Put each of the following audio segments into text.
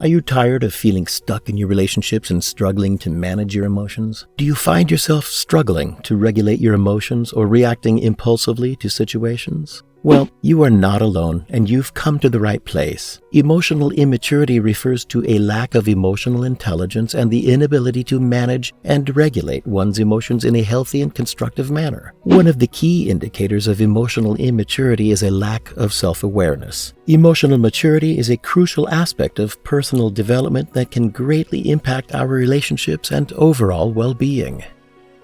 Are you tired of feeling stuck in your relationships and struggling to manage your emotions? Do you find yourself struggling to regulate your emotions or reacting impulsively to situations? Well, you are not alone, and you've come to the right place. Emotional immaturity refers to a lack of emotional intelligence and the inability to manage and regulate one's emotions in a healthy and constructive manner. One of the key indicators of emotional immaturity is a lack of self-awareness. Emotional maturity is a crucial aspect of personal development that can greatly impact our relationships and overall well-being.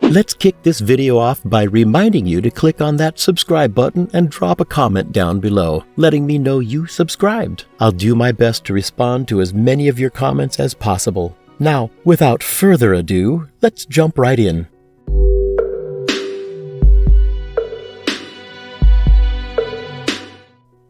Let's kick this video off by reminding you to click on that subscribe button and drop a comment down below, letting me know you subscribed. I'll do my best to respond to as many of your comments as possible. Now, without further ado, let's jump right in.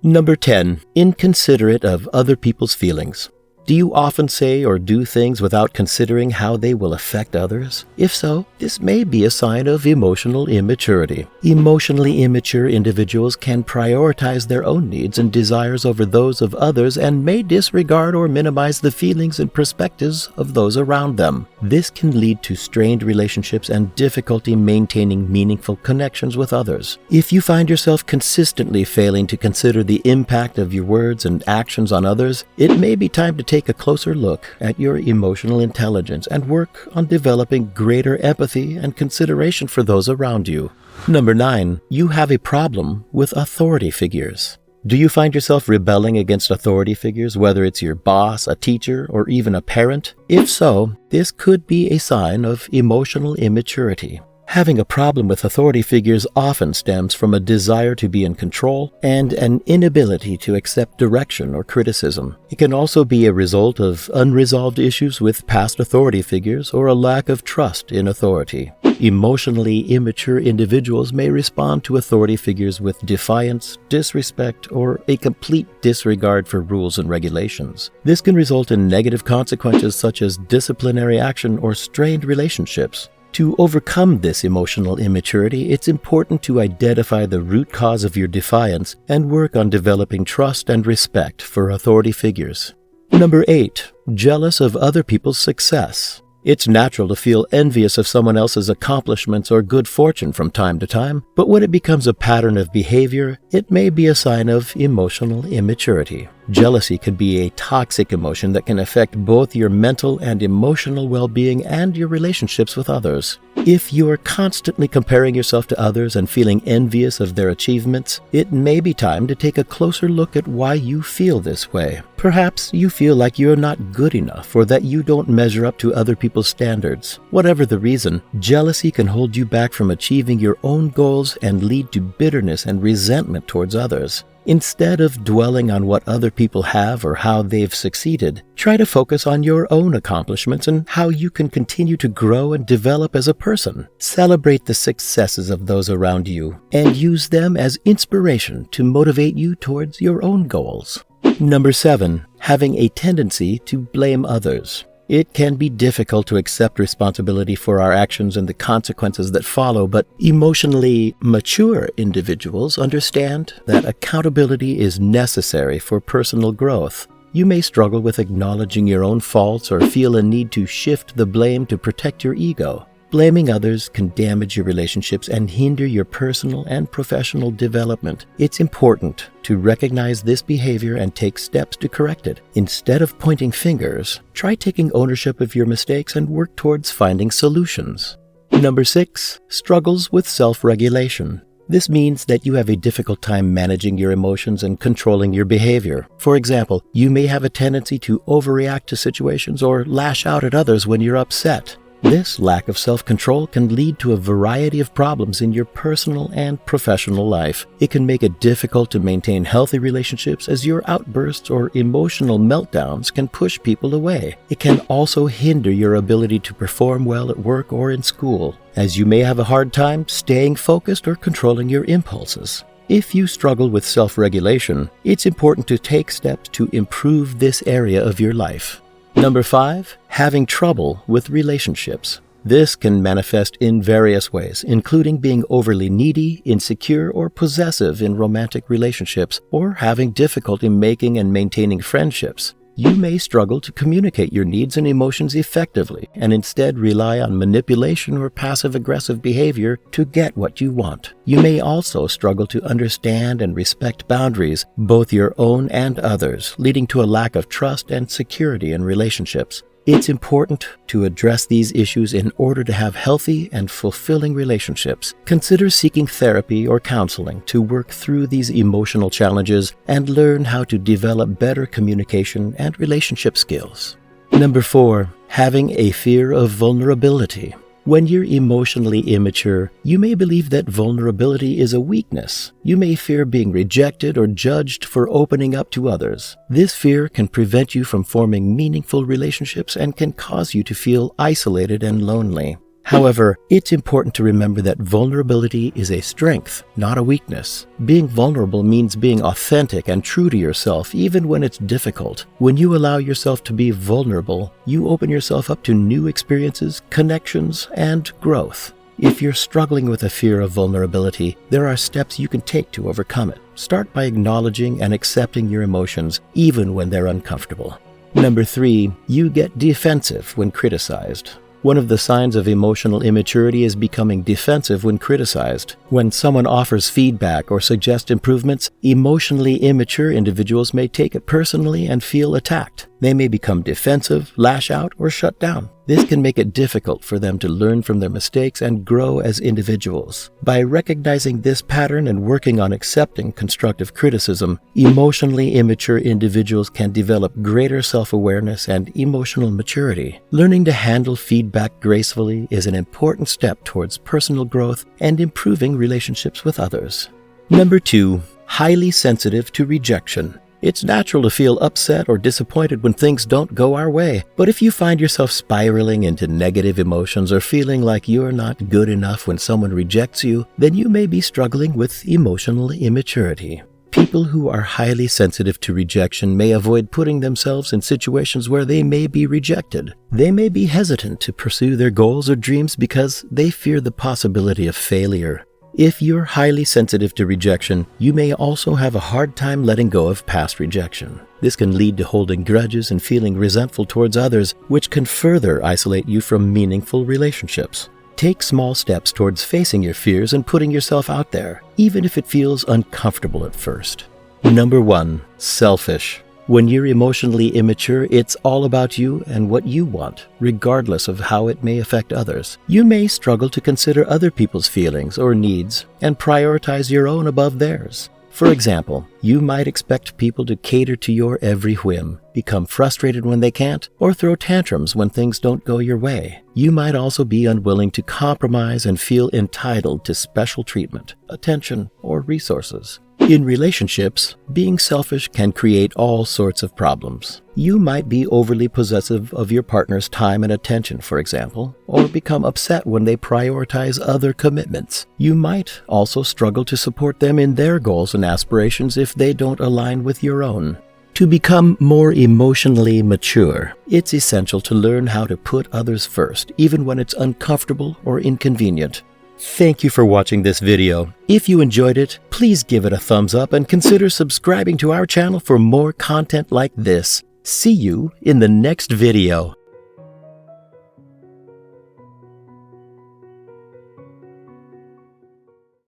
Number 10. Inconsiderate of other people's feelings. Do you often say or do things without considering how they will affect others? If so, this may be a sign of emotional immaturity. Emotionally immature individuals can prioritize their own needs and desires over those of others and may disregard or minimize the feelings and perspectives of those around them. This can lead to strained relationships and difficulty maintaining meaningful connections with others. If you find yourself consistently failing to consider the impact of your words and actions on others, it may be time to take a closer look at your emotional intelligence and work on developing greater empathy and consideration for those around you. Number 9. You have a problem with authority figures. Do you find yourself rebelling against authority figures, whether it's your boss, a teacher, or even a parent? If so, this could be a sign of emotional immaturity. Having a problem with authority figures often stems from a desire to be in control and an inability to accept direction or criticism. It can also be a result of unresolved issues with past authority figures or a lack of trust in authority. Emotionally immature individuals may respond to authority figures with defiance, disrespect, or a complete disregard for rules and regulations. This can result in negative consequences such as disciplinary action or strained relationships. To overcome this emotional immaturity, it's important to identify the root cause of your defiance and work on developing trust and respect for authority figures. Number 8. Jealous of other people's success. It's natural to feel envious of someone else's accomplishments or good fortune from time to time, but when it becomes a pattern of behavior, it may be a sign of emotional immaturity. Jealousy can be a toxic emotion that can affect both your mental and emotional well-being and your relationships with others. If you are constantly comparing yourself to others and feeling envious of their achievements, it may be time to take a closer look at why you feel this way. Perhaps you feel like you're not good enough or that you don't measure up to other people's standards. Whatever the reason, jealousy can hold you back from achieving your own goals and lead to bitterness and resentment towards others. Instead of dwelling on what other people have or how they've succeeded, try to focus on your own accomplishments and how you can continue to grow and develop as a person. Celebrate the successes of those around you and use them as inspiration to motivate you towards your own goals. Number 7. Having a tendency to blame others. It can be difficult to accept responsibility for our actions and the consequences that follow, but emotionally mature individuals understand that accountability is necessary for personal growth. You may struggle with acknowledging your own faults or feel a need to shift the blame to protect your ego. Blaming others can damage your relationships and hinder your personal and professional development. It's important to recognize this behavior and take steps to correct it. Instead of pointing fingers, try taking ownership of your mistakes and work towards finding solutions. Number 6. Struggles with self-regulation. This means that you have a difficult time managing your emotions and controlling your behavior. For example, you may have a tendency to overreact to situations or lash out at others when you're upset. This lack of self-control can lead to a variety of problems in your personal and professional life. It can make it difficult to maintain healthy relationships as your outbursts or emotional meltdowns can push people away. It can also hinder your ability to perform well at work or in school, as you may have a hard time staying focused or controlling your impulses. If you struggle with self-regulation, it's important to take steps to improve this area of your life. Number 5. Having trouble with relationships. This can manifest in various ways, including being overly needy, insecure, or possessive in romantic relationships, or having difficulty making and maintaining friendships. You may struggle to communicate your needs and emotions effectively and instead rely on manipulation or passive-aggressive behavior to get what you want. You may also struggle to understand and respect boundaries, both your own and others, leading to a lack of trust and security in relationships. It's important to address these issues in order to have healthy and fulfilling relationships. Consider seeking therapy or counseling to work through these emotional challenges and learn how to develop better communication and relationship skills. Number 4, having a fear of vulnerability. When you're emotionally immature, you may believe that vulnerability is a weakness. You may fear being rejected or judged for opening up to others. This fear can prevent you from forming meaningful relationships and can cause you to feel isolated and lonely. However, it's important to remember that vulnerability is a strength, not a weakness. Being vulnerable means being authentic and true to yourself, even when it's difficult. When you allow yourself to be vulnerable, you open yourself up to new experiences, connections, and growth. If you're struggling with a fear of vulnerability, there are steps you can take to overcome it. Start by acknowledging and accepting your emotions, even when they're uncomfortable. Number 3, you get defensive when criticized. One of the signs of emotional immaturity is becoming defensive when criticized. When someone offers feedback or suggests improvements, emotionally immature individuals may take it personally and feel attacked. They may become defensive, lash out, or shut down. This can make it difficult for them to learn from their mistakes and grow as individuals. By recognizing this pattern and working on accepting constructive criticism, emotionally immature individuals can develop greater self-awareness and emotional maturity. Learning to handle feedback gracefully is an important step towards personal growth and improving relationships with others. Number 2, highly sensitive to rejection. It's natural to feel upset or disappointed when things don't go our way, but if you find yourself spiraling into negative emotions or feeling like you're not good enough when someone rejects you, then you may be struggling with emotional immaturity. People who are highly sensitive to rejection may avoid putting themselves in situations where they may be rejected. They may be hesitant to pursue their goals or dreams because they fear the possibility of failure. If you're highly sensitive to rejection, you may also have a hard time letting go of past rejection. This can lead to holding grudges and feeling resentful towards others, which can further isolate you from meaningful relationships. Take small steps towards facing your fears and putting yourself out there, even if it feels uncomfortable at first. Number 1, selfish. When you're emotionally immature, it's all about you and what you want, regardless of how it may affect others. You may struggle to consider other people's feelings or needs and prioritize your own above theirs. For example, you might expect people to cater to your every whim, become frustrated when they can't, or throw tantrums when things don't go your way. You might also be unwilling to compromise and feel entitled to special treatment, attention, or resources. In relationships, being selfish can create all sorts of problems. You might be overly possessive of your partner's time and attention, for example, or become upset when they prioritize other commitments. You might also struggle to support them in their goals and aspirations if they don't align with your own. To become more emotionally mature, it's essential to learn how to put others first, even when it's uncomfortable or inconvenient. Thank you for watching this video. If you enjoyed it, please give it a thumbs up and consider subscribing to our channel for more content like this. See you in the next video.